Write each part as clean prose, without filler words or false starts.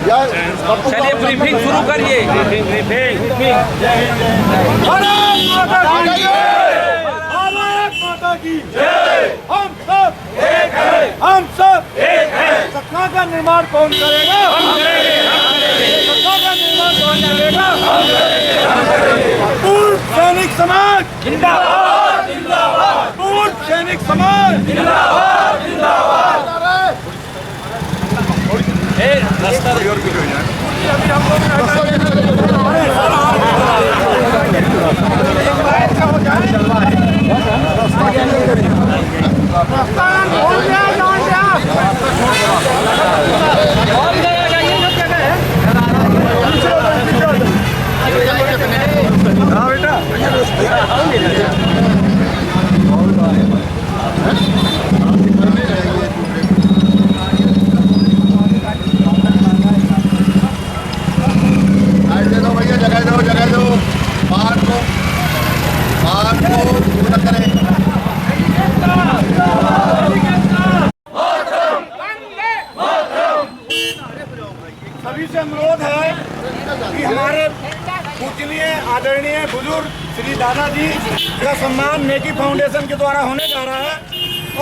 चलिए ब्रीफिंग शुरू करिए। हम सब एक हैं। सतना का निर्माण कौन करेगा? सतना का निर्माण कौन करेगा? पूर्व सैनिक समाज जिंदाबाद जिंदाबाद। पूर्व सैनिक समाज जिंदाबाद जिंदाबाद। सभी से अनुरोध है कि हमारे पूजनीय आदरणीय बुजुर्ग श्री दादाजी का सम्मान नेकी फाउंडेशन के द्वारा होने जा रहा है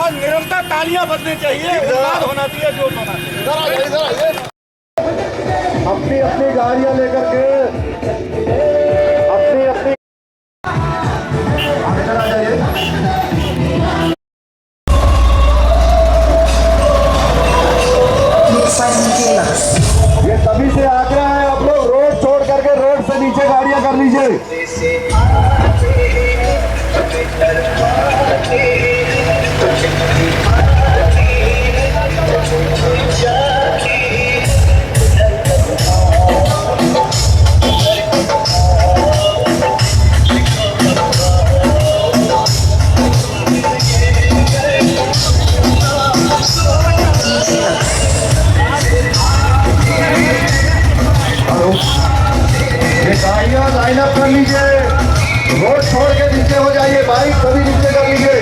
और निरंतर तालियां बजनी चाहिए, उल्लास होना चाहिए, जोश होना चाहिए। अपनी अपनी गाड़ियां लेकर के अपनी अपनी आ जाइए। ये तभी से आग्रह है, आप लोग रोड छोड़ करके रोड से नीचे गाड़ियां कर लीजिए। गाड़ियां लाइन अप कर लीजिए, रोड छोड़ के नीचे हो जाइए, बाइक सभी नीचे कर लीजिए।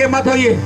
मत होइए।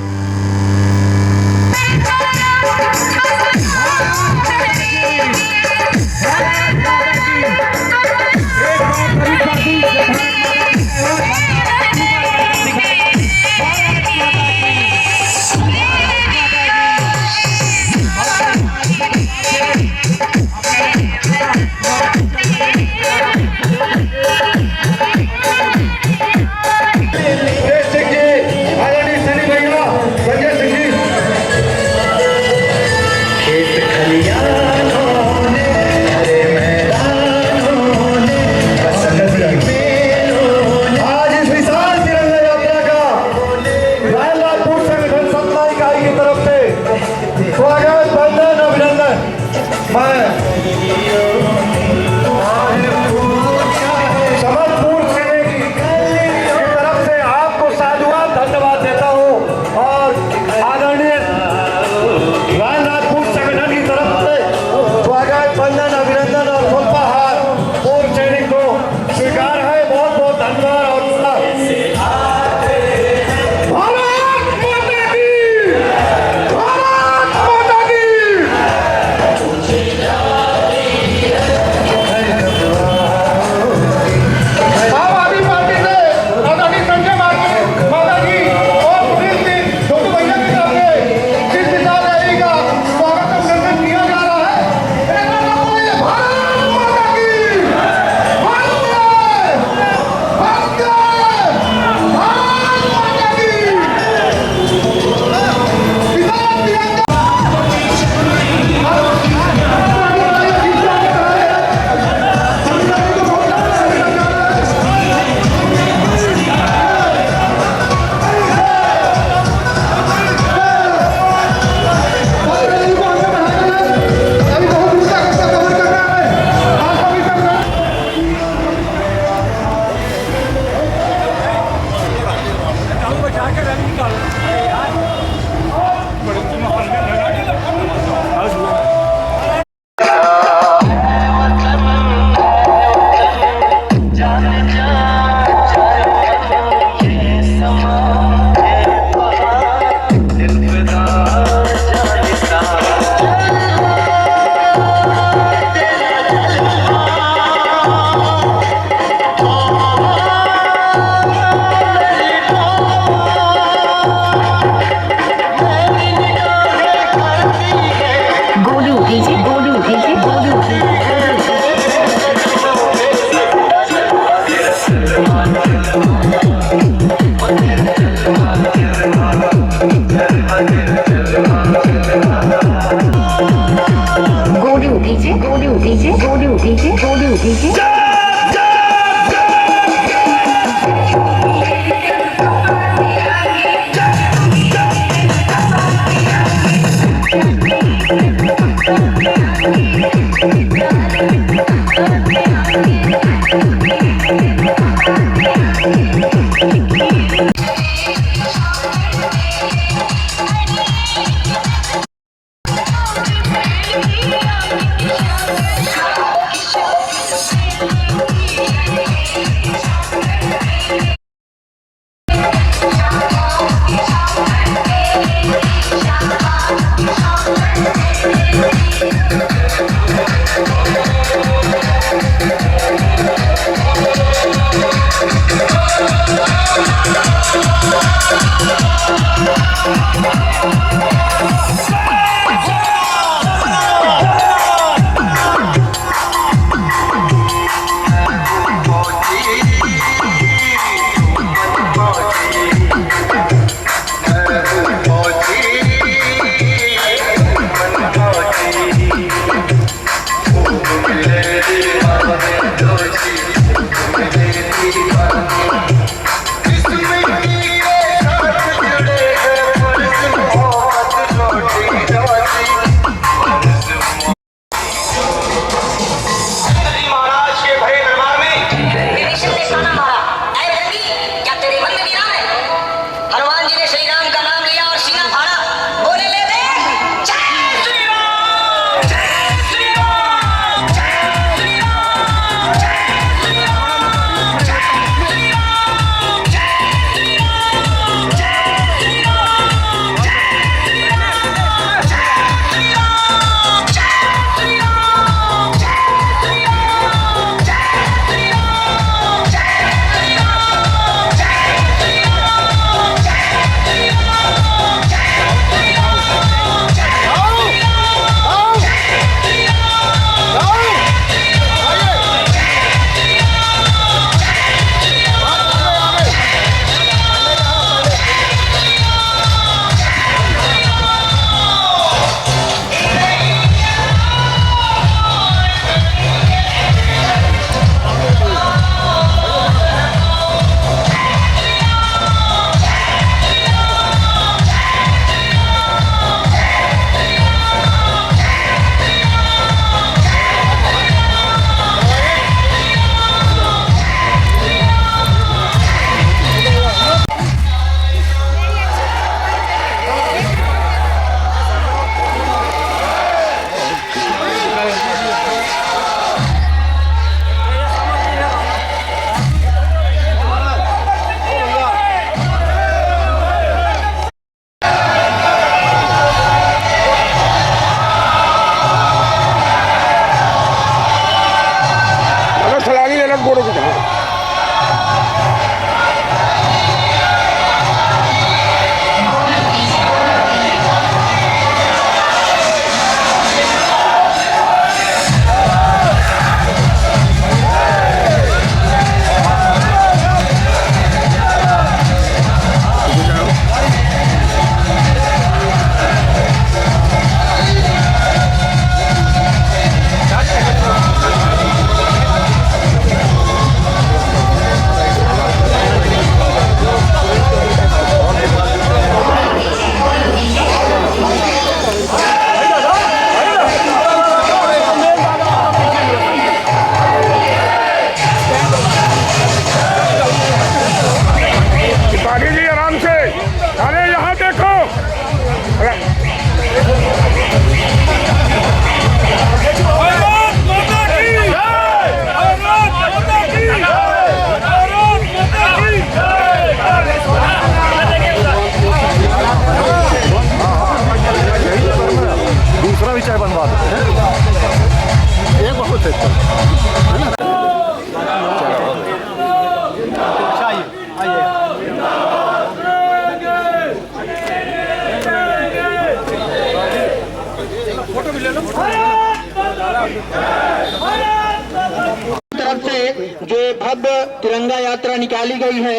निकाली गई है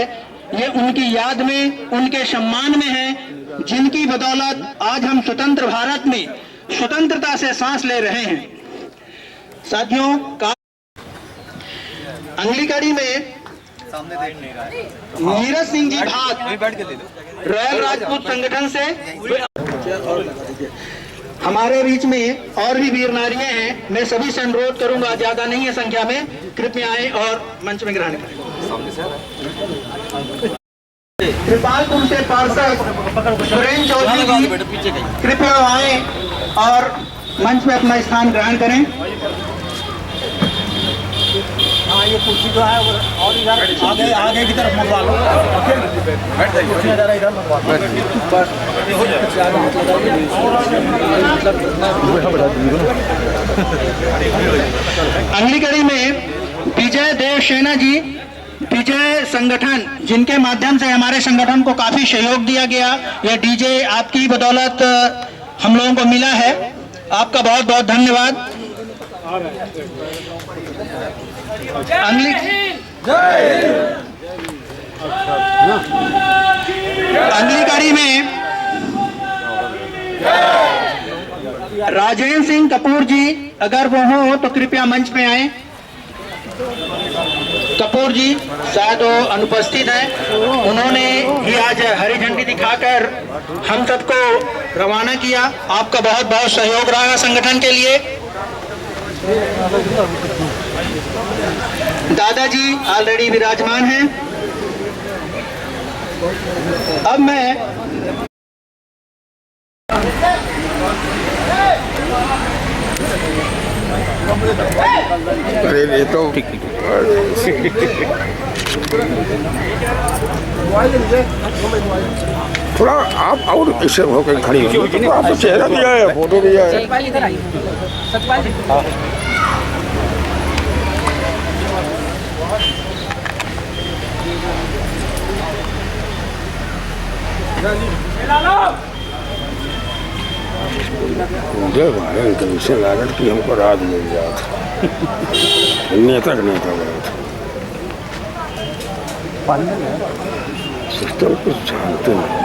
ये उनकी याद में, उनके सम्मान में है, जिनकी बदौलत आज हम स्वतंत्र भारत में स्वतंत्रता से सांस ले रहे हैं। साथियों, अगली कड़ी में नीरज सिंह जी भाग रॉयल राजपूत संगठन से हमारे बीच में और भी वीर नारियां हैं। मैं सभी से अनुरोध करूंगा, ज्यादा नहीं है संख्या में, कृपया आए और मंच में ग्रहण करें। कृपालपुर से पार्षद सुरेंद्र चौधरी जी कृपया आए और मंच में अपना स्थान ग्रहण करें। हाँ, ये कुर्सी जो है और इधर आगे की तरफ मंगवा लो। बैठ जाइए, जरा इधर मंगवा लो। अगली कड़ी में विजय देव सेना जी, विजय संगठन, जिनके माध्यम से हमारे संगठन को काफी सहयोग दिया गया। यह डीजे आपकी बदौलत हम लोगों को मिला है, आपका बहुत बहुत धन्यवाद। अगली कड़ी में राजेंद्र सिंह कपूर जी, अगर वो हो तो कृपया मंच पे आए। कपूर जी शायद वो अनुपस्थित हैं, उन्होंने ही आज हरी झंडी दिखाकर हम सबको रवाना किया। आपका बहुत बहुत सहयोग रहा संगठन के लिए। दादाजी ऑलरेडी विराजमान हैं। अब मैं अरे ये तो थोड़ा आप और ऐसे होकर खड़ी हो, तो आपको चेहरा दिया है, फोटो दिया है। मुझे भाई कैसे लागत कि हमको रात मिल जाता, नेता बहुत सिस्टम कुछ जानते नहीं।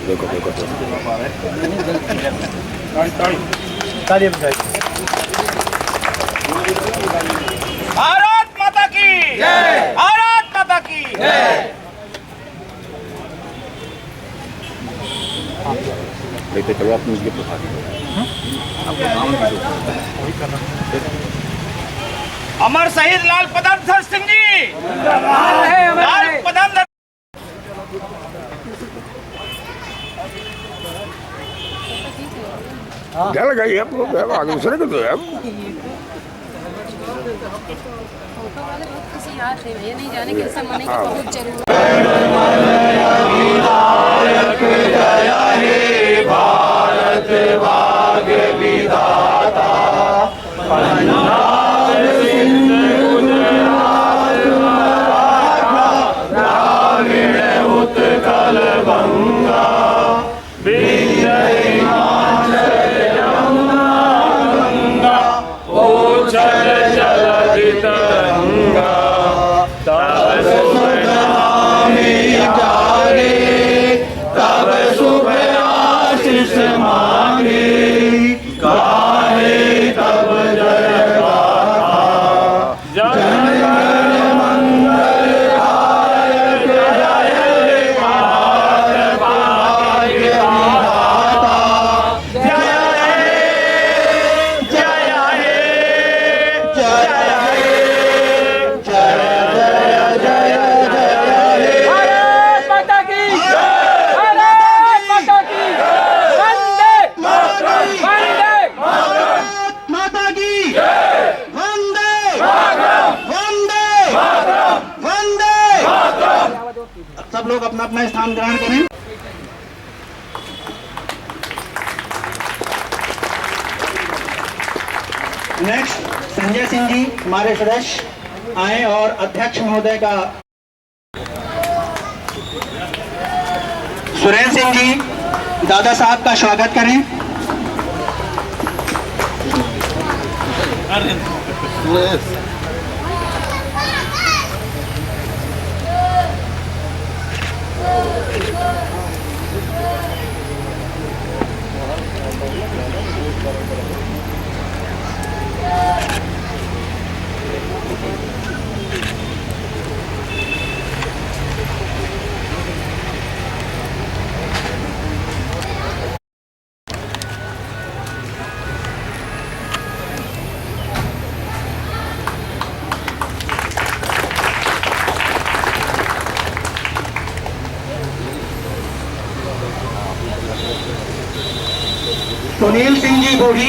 देखो भारत माता की जय, भारत माता की जय। लेते चलो आप मुझे बता अमर शहीद लाल पदमधर सिंह जी, लाल पदमधर। क्या लगाइए आप लोग दूसरे को तो आप किसी याद है, ये नहीं जाने कैसा मने की बहुत जरूरी भारत भाग्य विधाता, पंजाब सिंध गुजरात मराठा द्राविड़ उत्कल बंगा, विंध्य हिमाचल यमुना गंगा, उच्छल जलधि तरंगा, तब शुभ नामी जागे, तब शुभ आशीष मांगे, गाहे तब जय गाथा, जन गण मंगल दायक, जय विकार भाग्य विधाता, जय हे जय हे जय हे जय जय जय जय हे। भारत माता की जय, भारत माता की वंदे भारत माता की वंदे वंदे वंदे। सब लोग अपना अपना स्थान ग्रहण करें। नेक्स्ट संजय सिंह जी हमारे सदस्य आए और अध्यक्ष महोदय का सुरेंद्र सिंह जी दादा साहब का स्वागत करें। सुनील सिंह जी गोभी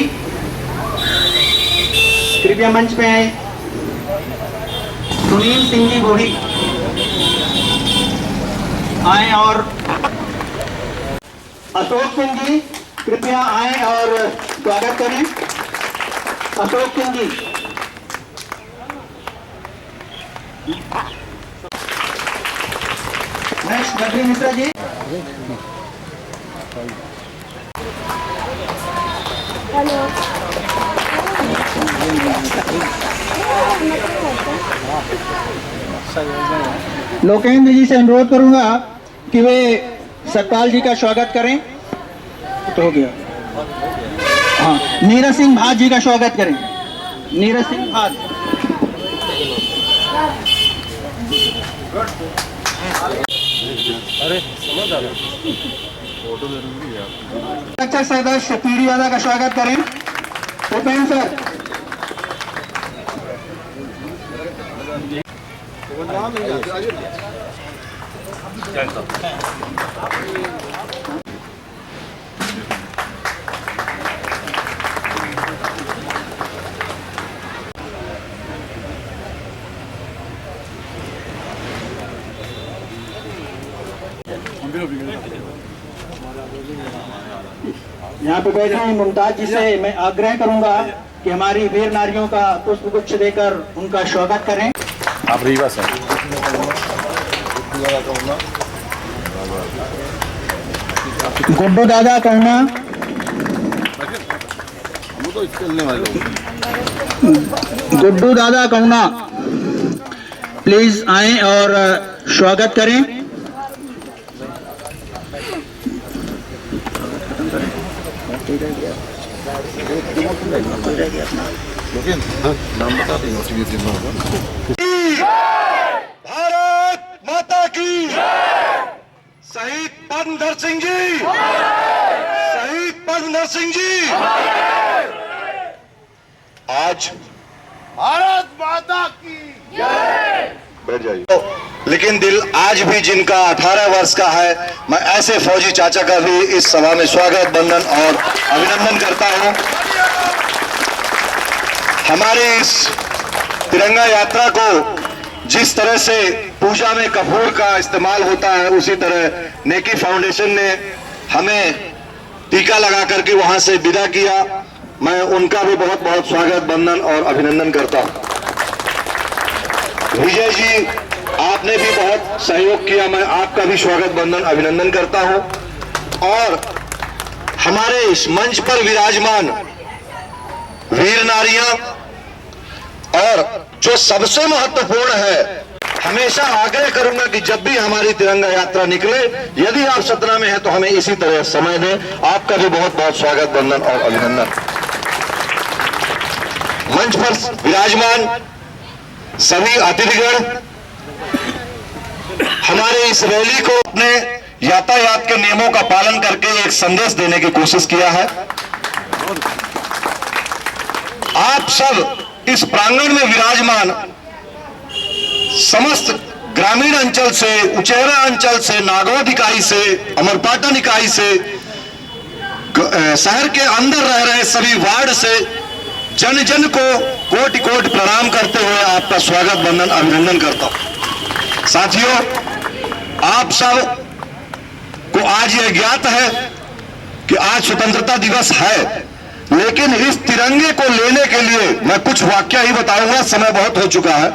कृपया मंच पे आए। सुनील सिंह जी गोभी आए और अशोक सिंह जी कृपया आए और स्वागत करें। अशोक सिंह जी। नेक्स्ट बद्री मिश्रा जी। लोकेंद्र जी से अनुरोध करूंगा कि वे सतपाल जी का स्वागत करें। तो हो गया। हाँ, नीरज सिंह भाट जी का स्वागत करें। नीरज सिंह भाट। सदस्य पीडी वाला का स्वागत करें। उपेंद्र सर। यहाँ पे बैठे हैं मुमताज जी से मैं आग्रह करूंगा कि हमारी वीर नारियों का पुष्प गुच्छ देकर उनका स्वागत करें। आप रीवा सर। गुड्डू दादा कहना। गुड्डू दादा कहना प्लीज आए और स्वागत करें। भारत माता की शहीद पद्मधर सिंह जी। शहीद पद्मधर सिंह जी। आज भारत माता की बैठ जाइए। लेकिन दिल आज भी जिनका 18 वर्ष का है, मैं ऐसे फौजी चाचा का भी इस सभा में स्वागत, वंदन और अभिनंदन करता हूं। हमारी इस तिरंगा यात्रा को जिस तरह से पूजा में कपूर का इस्तेमाल होता है, उसी तरह नेकी फाउंडेशन ने हमें टीका लगा करके वहां से विदा किया। मैं उनका भी बहुत बहुत स्वागत, वंदन और अभिनंदन करता हूं। विजय जी, आपने भी बहुत सहयोग किया, मैं आपका भी स्वागत, वंदन, अभिनंदन करता हूं। और हमारे इस मंच पर विराजमान वीर नारियां, और जो सबसे महत्वपूर्ण है, हमेशा आग्रह करूंगा कि जब भी हमारी तिरंगा यात्रा निकले, यदि आप सतना में हैं तो हमें इसी तरह समय दें। आपका भी बहुत बहुत स्वागत, वंदन और अभिनंदन। मंच पर विराजमान सभी अतिथिगण हमारे इस रैली को अपने यातायात के नियमों का पालन करके एक संदेश देने की कोशिश किया है। आप सब इस प्रांगण में विराजमान समस्त ग्रामीण अंचल से, उचेहरा अंचल से, नागौद इकाई से, अमरपाटन इकाई से, शहर के अंदर रह रहे सभी वार्ड से जन जन को कोटि कोटि प्रणाम करते हुए आपका स्वागत, वंदन, अभिनंदन करता हूं। साथियों, आप सब को आज यह ज्ञात है कि आज स्वतंत्रता दिवस है, लेकिन इस तिरंगे को लेने के लिए मैं कुछ वाक्य ही बताऊंगा, समय बहुत हो चुका है।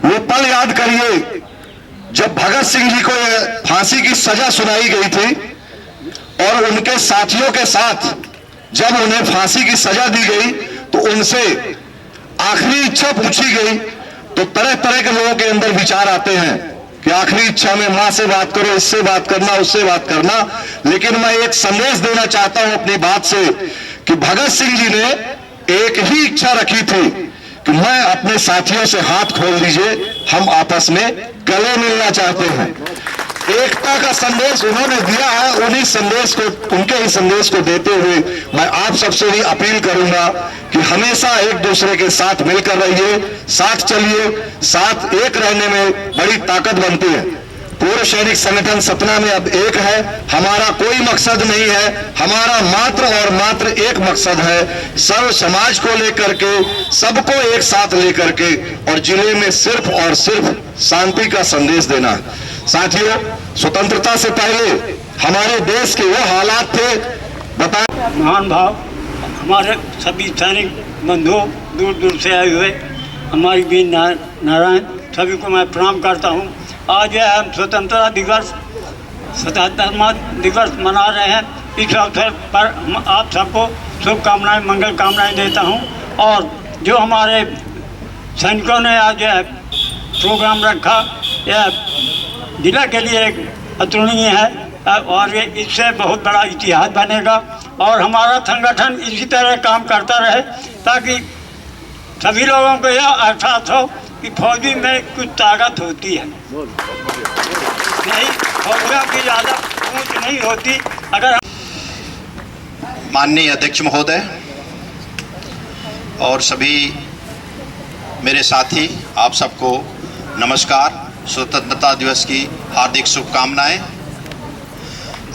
वो पल याद करिए जब भगत सिंह जी को फांसी की सजा सुनाई गई थी, और उनके साथियों के साथ जब उन्हें फांसी की सजा दी गई तो उनसे आखिरी इच्छा पूछी गई तो तरह तरह के लोगों के अंदर विचार आते हैं कि आखिरी इच्छा में मां से बात करो, इससे बात करना, उससे बात करना। लेकिन मैं एक संदेश देना चाहता हूं अपनी बात से कि भगत सिंह जी ने एक ही इच्छा रखी थी कि मैं अपने साथियों से हाथ खोल दीजिए, हम आपस में गले मिलना चाहते हैं। एकता का संदेश उन्होंने दिया है, उन्हीं संदेश को, उनके ही संदेश को देते हुए मैं आप सबसे भी अपील करूंगा कि हमेशा एक दूसरे के साथ मिलकर रहिए, साथ चलिए। साथ एक रहने में बड़ी ताकत बनती है। पूर्व सैनिक संगठन सतना में अब एक है। हमारा कोई मकसद नहीं है, हमारा मात्र और मात्र एक मकसद है, सर्व समाज को लेकर के, सबको एक साथ लेकर के और जिले में सिर्फ और सिर्फ शांति का संदेश देना। साथियों, स्वतंत्रता से पहले हमारे देश के वो हालात थे, बताएं। महान भाव हमारे सभी सैनिक बंधुओं, दूर दूर से आए हुए हमारी वीर नारायण, सभी को मैं प्रणाम करता हूँ। आज हम स्वतंत्रता दिवस मना रहे हैं। इस अवसर पर आप सबको शुभकामनाएं, मंगल कामनाएं देता हूँ। और जो हमारे सैनिकों ने आज प्रोग्राम रखा, यह जिला के लिए एक अतुलनीय है और ये इससे बहुत बड़ा इतिहास बनेगा और हमारा संगठन इसी तरह काम करता रहे ताकि सभी लोगों को यह एहसास हो कि फौजी में कुछ ताकत होती है, नहीं फौजियों की ज़्यादा ऊँच नहीं होती। अगर माननीय अध्यक्ष महोदय और सभी मेरे साथी, आप सबको नमस्कार। स्वतंत्रता दिवस की हार्दिक शुभकामनाएं।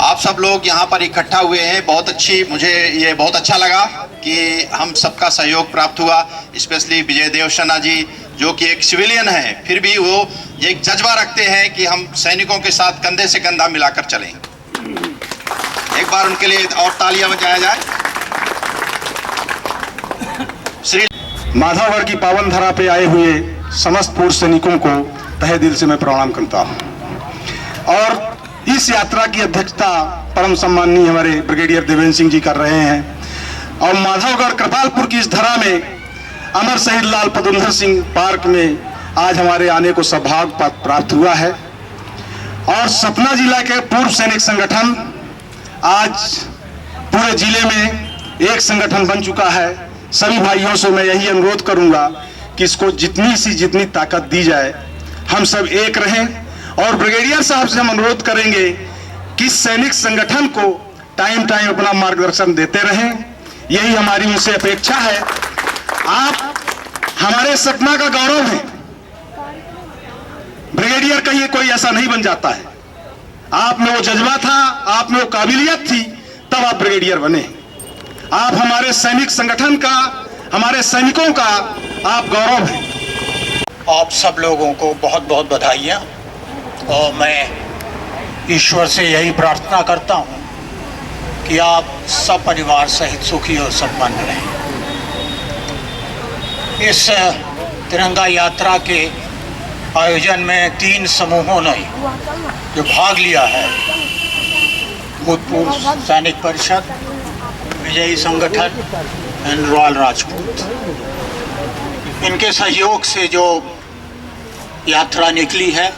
आप सब लोग यहाँ पर इकट्ठा हुए हैं, बहुत अच्छी, मुझे ये बहुत अच्छा लगा कि हम सबका सहयोग प्राप्त हुआ। स्पेशली विजय देवसेना जी जो कि एक सिविलियन है, फिर भी वो एक जज्बा रखते हैं कि हम सैनिकों के साथ कंधे से कंधा मिलाकर चलें। एक बार उनके लिए और तालियां बजाया जाए। श्री माधवगढ़ की पावन धरा पे आए हुए समस्त पूर्व सैनिकों को तहे दिल से मैं प्रणाम करता हूं। और इस यात्रा की अध्यक्षता परम सम्माननीय हमारे ब्रिगेडियर देवेंद्र सिंह जी कर रहे हैं। और माधवगढ़ कृपालपुर की इस धरा में अमर शहीद लाल पदुंधर सिंह पार्क में आज हमारे आने को सौभाग्य प्राप्त हुआ है। और सतना जिला के पूर्व सैनिक संगठन आज पूरे जिले में एक संगठन बन चुका है। सभी भाइयों से मैं यही अनुरोध करूंगा कि इसको जितनी ताकत दी जाए, हम सब एक रहें। और ब्रिगेडियर साहब से हम अनुरोध करेंगे कि सैनिक संगठन को टाइम टाइम अपना मार्गदर्शन देते रहें, यही हमारी उनसे अपेक्षा है। आप हमारे सतना का गौरव हैं। ब्रिगेडियर कहिए कोई ऐसा नहीं बन जाता है। आप में वो जज्बा था, आप में वो काबिलियत थी, तब आप ब्रिगेडियर बने। आप हमारे सैनिक संगठन का, हमारे सैनिकों का आप गौरव हैं। आप सब लोगों को बहुत बहुत बधाइयाँ। और मैं ईश्वर से यही प्रार्थना करता हूँ कि आप सब परिवार सहित सुखी और संपन्न रहें। इस तिरंगा यात्रा के आयोजन में 3 समूहों ने जो भाग लिया है, भूतपूर्व सैनिक परिषद, विजयी संगठन एंड रॉयल राजपूत, इनके सहयोग से जो यात्रा निकली है,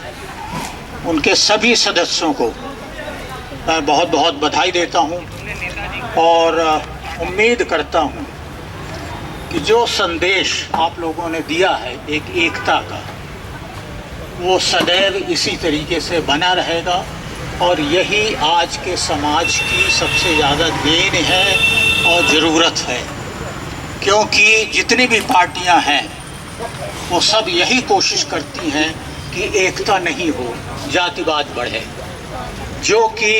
उनके सभी सदस्यों को मैं बहुत बहुत बधाई देता हूं। और उम्मीद करता हूं कि जो संदेश आप लोगों ने दिया है एक एकता का, वो सदैव इसी तरीके से बना रहेगा। और यही आज के समाज की सबसे ज़्यादा देन है और ज़रूरत है, क्योंकि जितनी भी पार्टियां हैं वो सब यही कोशिश करती हैं कि एकता नहीं हो, जातिवाद बढ़े, जो कि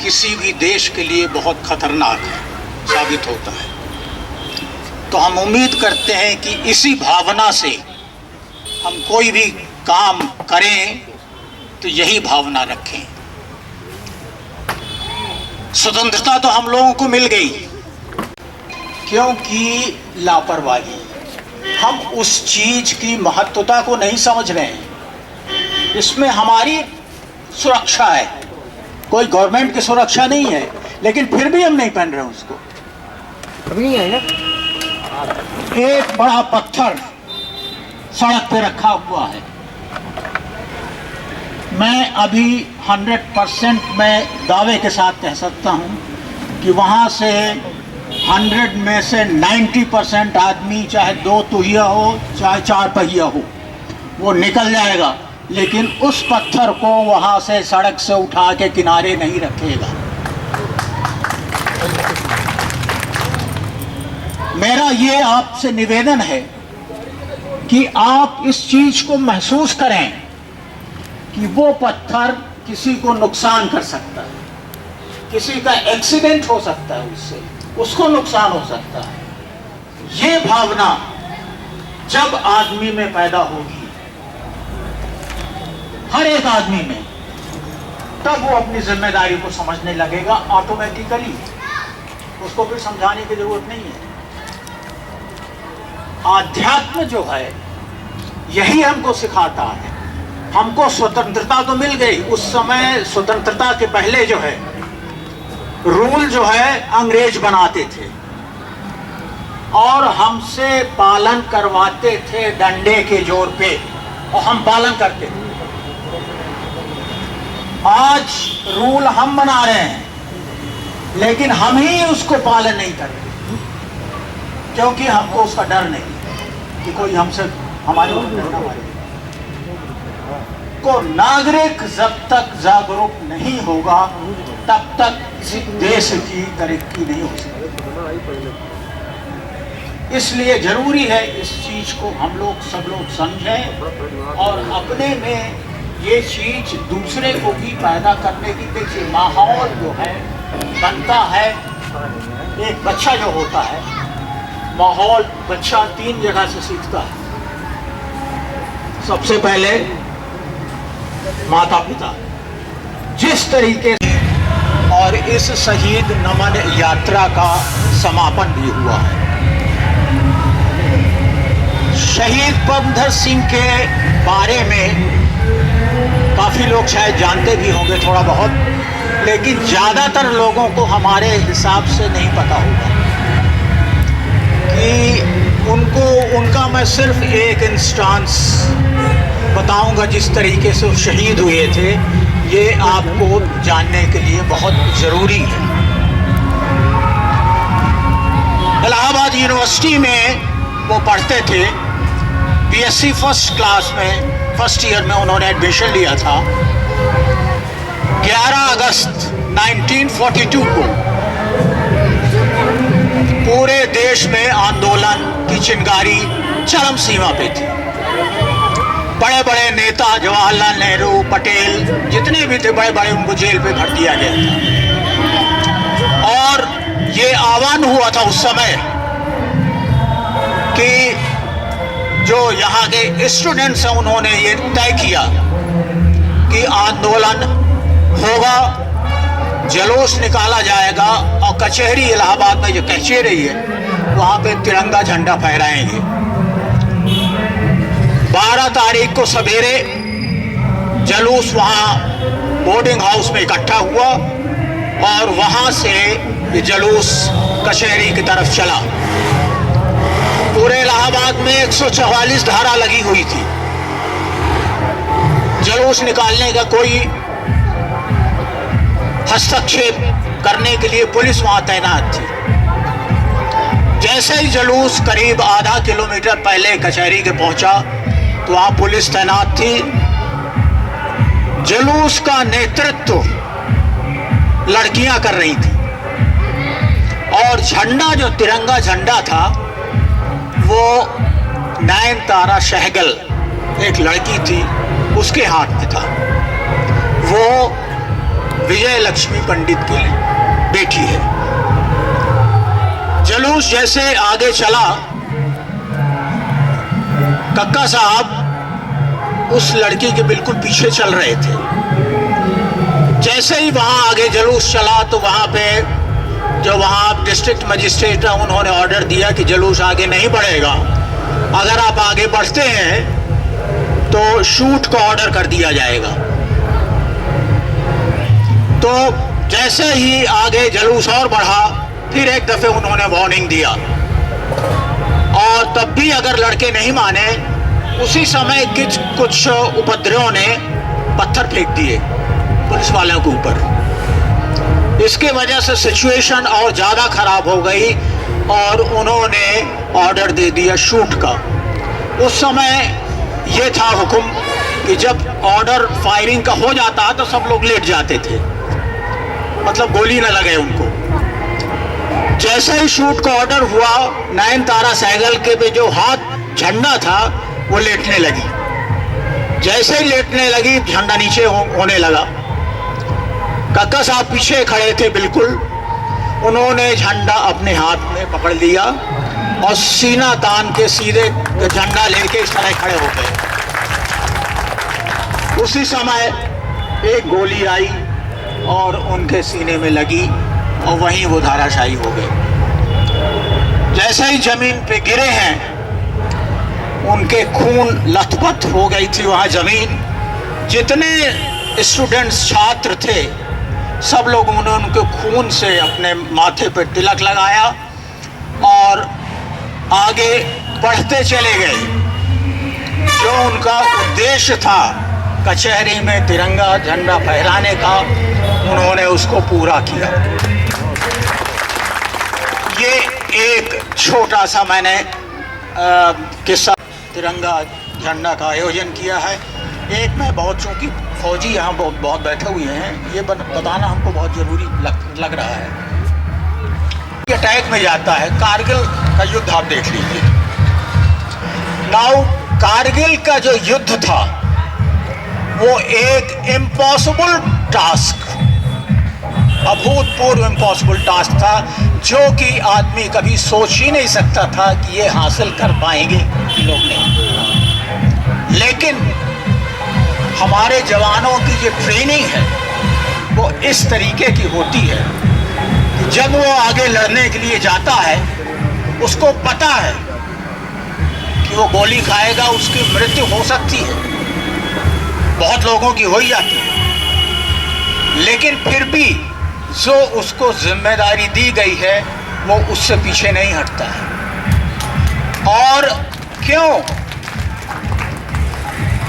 किसी भी देश के लिए बहुत खतरनाक साबित होता है। तो हम उम्मीद करते हैं कि इसी भावना से हम कोई भी काम करें तो यही भावना रखें। स्वतंत्रता तो हम लोगों को मिल गई, क्योंकि लापरवाही, हम उस चीज की महत्वता को नहीं समझ रहे हैं। इसमें हमारी सुरक्षा है, कोई गवर्नमेंट की सुरक्षा नहीं है, लेकिन फिर भी हम नहीं पहन रहे उसको। अभी नहीं आएगा। एक बड़ा पत्थर सड़क पे रखा हुआ है। मैं अभी 100% मैं दावे के साथ कह सकता हूँ कि वहाँ से 100 में से 90% आदमी, चाहे 2 पहिया हो चाहे 4 पहिया हो, वो निकल जाएगा, लेकिन उस पत्थर को वहाँ से सड़क से उठा के किनारे नहीं रखेगा। मेरा ये आपसे निवेदन है कि आप इस चीज को महसूस करें कि वो पत्थर किसी को नुकसान कर सकता है, किसी का एक्सीडेंट हो सकता है, उससे उसको नुकसान हो सकता है। ये भावना जब आदमी में पैदा होगी, हर एक आदमी में, तब वो अपनी जिम्मेदारी को समझने लगेगा ऑटोमेटिकली। उसको फिर समझाने की जरूरत नहीं है। आध्यात्म जो है यही हमको सिखाता है। हमको स्वतंत्रता तो मिल गई, उस समय स्वतंत्रता के पहले जो है रूल जो है अंग्रेज बनाते थे और हमसे पालन करवाते थे डंडे के जोर पे, और हम पालन करते थे। आज रूल हम बना रहे हैं, लेकिन हम ही उसको पालन नहीं कर रहे, क्योंकि हमको उसका डर नहीं कि कोई हमसे हमारे ऊपर ना मारे। को नागरिक जब तक जागरूक नहीं होगा तब तक किसी देश की तरक्की नहीं हो सकती। इसलिए जरूरी है इस चीज को हम लोग सब लोग समझें और अपने में ये चीज दूसरे को भी पैदा करने की। देखिए, माहौल जो है बनता है, एक बच्चा जो होता है, माहौल बच्चा 3 जगह से सीखता है। सबसे पहले माता पिता, जिस तरीके से, और इस शहीद नमन यात्रा का समापन भी हुआ है। शहीद परमधर सिंह के बारे में काफी लोग शायद जानते भी होंगे थोड़ा बहुत, लेकिन ज्यादातर लोगों को हमारे हिसाब से नहीं पता होगा कि उनका मैं सिर्फ एक इंस्टांस बताऊंगा जिस तरीके से वो शहीद हुए थे। ये आपको जानने के लिए बहुत ज़रूरी है। इलाहाबाद यूनिवर्सिटी में वो पढ़ते थे। बीएससी फर्स्ट क्लास में, फर्स्ट ईयर में उन्होंने एडमिशन लिया था। 11 अगस्त 1942 को पूरे देश में आंदोलन की चिंगारी चरम सीमा पे थी। बड़े बड़े नेता, जवाहरलाल नेहरू, पटेल, जितने भी थे बड़े बड़े, उनको जेल पे भर दिया गया था। और ये आह्वान हुआ था उस समय कि जो यहाँ के स्टूडेंट्स हैं उन्होंने ये तय किया कि आंदोलन होगा, जलूस निकाला जाएगा और कचहरी, इलाहाबाद में जो कचहरी है वहाँ पे तिरंगा झंडा फहराएंगे। 12 तारीख को सवेरे जलूस वहाँ बोर्डिंग हाउस में इकट्ठा हुआ और वहाँ से ये जलूस कचहरी की तरफ चला। पूरे इलाहाबाद में 144 धारा लगी हुई थी। जलूस निकालने का कोई हस्तक्षेप करने के लिए पुलिस वहाँ तैनात थी। जैसे ही जलूस करीब आधा किलोमीटर पहले कचहरी के पहुँचा तो वहाँ पुलिस तैनात थी। जलूस का नेतृत्व लड़कियां कर रही थी और झंडा, जो तिरंगा झंडा था, वो नयनतारा सहगल, एक लड़की थी, उसके हाथ में था। वो विजय लक्ष्मी पंडित की बेटी है। जलूस जैसे आगे चला, कक्का साहब उस लड़की के बिल्कुल पीछे चल रहे थे। जैसे ही वहाँ आगे जलूस चला तो वहाँ पे जो वहाँ डिस्ट्रिक्ट मजिस्ट्रेट है उन्होंने ऑर्डर दिया कि जलूस आगे नहीं बढ़ेगा, अगर आप आगे बढ़ते हैं तो शूट का ऑर्डर कर दिया जाएगा। तो जैसे ही आगे जुलूस और बढ़ा, फिर एक दफे उन्होंने वार्निंग दिया, और तब भी अगर लड़के नहीं माने, उसी समय कुछ उपद्रवियों ने पत्थर फेंक दिए पुलिस वालों के ऊपर। इसके वजह से सिचुएशन और ज़्यादा खराब हो गई और उन्होंने ऑर्डर दे दिया शूट का। उस समय ये था हुक्म कि जब ऑर्डर फायरिंग का हो जाता तो सब लोग लेट जाते थे, मतलब गोली न लगे उनको। जैसे ही शूट का ऑर्डर हुआ, नयनतारा सहगल के पे जो हाथ झंडा था वो लेटने लगी। जैसे ही लेटने लगी, झंडा नीचे होने लगा। कक्का साहब पीछे खड़े थे बिल्कुल, उन्होंने झंडा अपने हाथ में पकड़ लिया और सीना तान के सीधे झंडा लेके इस तरह खड़े हो गए। उसी समय एक गोली आई और उनके सीने में लगी और वहीं वो धाराशायी हो गए। जैसे ही जमीन पे गिरे हैं, उनके खून लथपथ हो गई थी वहाँ जमीन। जितने स्टूडेंट्स छात्र थे, सब लोगों ने उनके खून से अपने माथे पे तिलक लगाया और आगे बढ़ते चले गए। जो उनका उद्देश्य था कचहरी में तिरंगा झंडा फहराने का, उन्होंने उसको पूरा किया। ये एक छोटा सा मैंने किस्सा तिरंगा झंडा का आयोजन किया है। एक मैं बहुत, चूँकि फौजी यहाँ बहुत बैठे हुए हैं, ये बताना हमको बहुत ज़रूरी लग रहा है। ये अटैक में जाता है, कारगिल का युद्ध आप देख लीजिए। नाउ कारगिल का जो युद्ध था वो एक इम्पॉसिबल टास्क, अभूतपूर्व इम्पॉसिबल टास्क था, जो कि आदमी कभी सोच ही नहीं सकता था कि ये हासिल कर पाएंगे लोग नहीं। लेकिन हमारे जवानों की जो ट्रेनिंग है वो इस तरीके की होती है कि जब वो आगे लड़ने के लिए जाता है, उसको पता है कि वो गोली खाएगा, उसकी मृत्यु हो सकती है, बहुत लोगों की हो ही जाती है, लेकिन फिर भी जो उसको जिम्मेदारी दी गई है वो उससे पीछे नहीं हटता है। और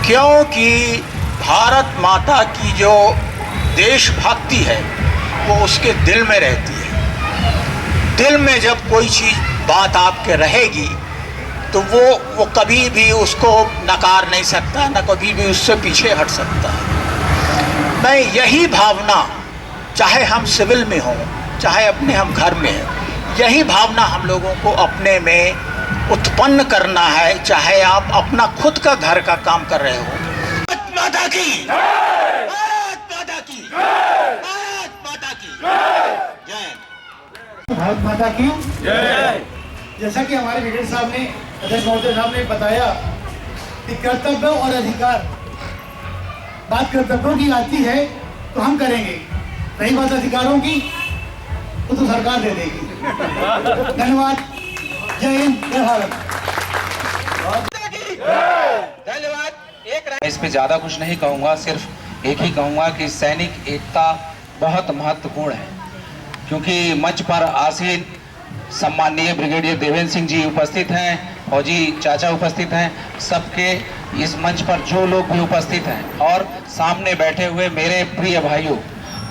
क्योंकि भारत माता की जो देशभक्ति है वो उसके दिल में रहती है। दिल में जब कोई चीज़ बात आपके रहेगी तो वो कभी भी उसको नकार नहीं सकता, न कभी भी उससे पीछे हट सकता है। मैं यही भावना, चाहे हम सिविल में हों, चाहे अपने हम घर में हैं, यही भावना हम लोगों को अपने में उत्पन्न करना है, चाहे आप अपना खुद का घर का काम कर रहे हो। भारत माता की, भारत माता की, भारत माता की जय। भारत माता की जय। जैसा कि हमारे ब्रिगेड साहब ने, अध्यक्ष महोदय साहब ने बताया कि कर्तव्य और अधिकार, बात कर्तव्यों की आती है तो हम करेंगे, रही बात अधिकारों की तो सरकार दे देगी। धन्यवाद। जय हिंद, जय भारत। धन्यवाद। इस पे ज़्यादा कुछ नहीं कहूँगा, सिर्फ एक ही कहूँगा कि सैनिक एकता बहुत महत्वपूर्ण है, क्योंकि मंच पर आसीन सम्माननीय ब्रिगेडियर देवेंद्र सिंह जी उपस्थित हैं, फौजी चाचा उपस्थित हैं, सबके इस मंच पर जो लोग भी उपस्थित हैं और सामने बैठे हुए मेरे प्रिय भाइयों,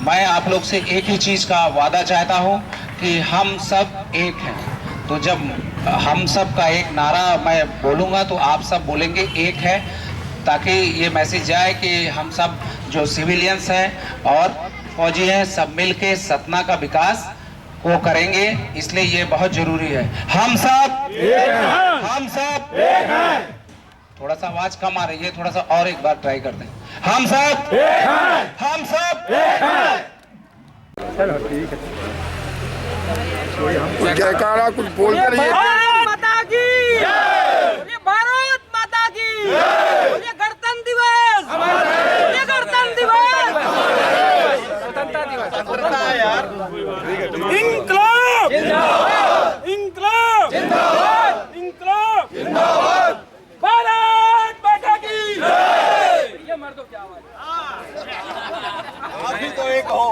मैं आप लोग से एक ही चीज़ का वादा चाहता हूं कि हम सब एक हैं। तो जब हम सब का एक नारा मैं बोलूँगा तो आप सब बोलेंगे एक है, ताकि ये मैसेज जाए कि हम सब जो सिविलियंस हैं और फौजी हैं, सब मिल के सतना का विकास को करेंगे। इसलिए ये बहुत जरूरी है। हम सब एक हैं, हम सब एक हैं। थोड़ा सा आवाज कम आ रही है, थोड़ा सा और एक बार ट्राई करते हैं। हम सब एक हैं, हम सब एक हैं। चलो ठीक है। जयकारा कुछ बोल कर ये भारत माता की जय, भारत माता की जय, गणतंत्र दिवस, गणतंत्र दिवस, स्वतंत्रता दिवस यार। इंकलाब जिंदाबाद, इंकलाब जिंदाबाद, इंकलाब जिंदाबाद, भारत माता की जय। ये मर्दों की आवाज, आप भी तो एक हो।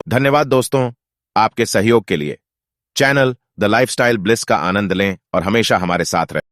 धन्यवाद दोस्तों आपके सहयोग के लिए। चैनल द लाइफस्टाइल ब्लिस का आनंद लें और हमेशा हमारे साथ रहें।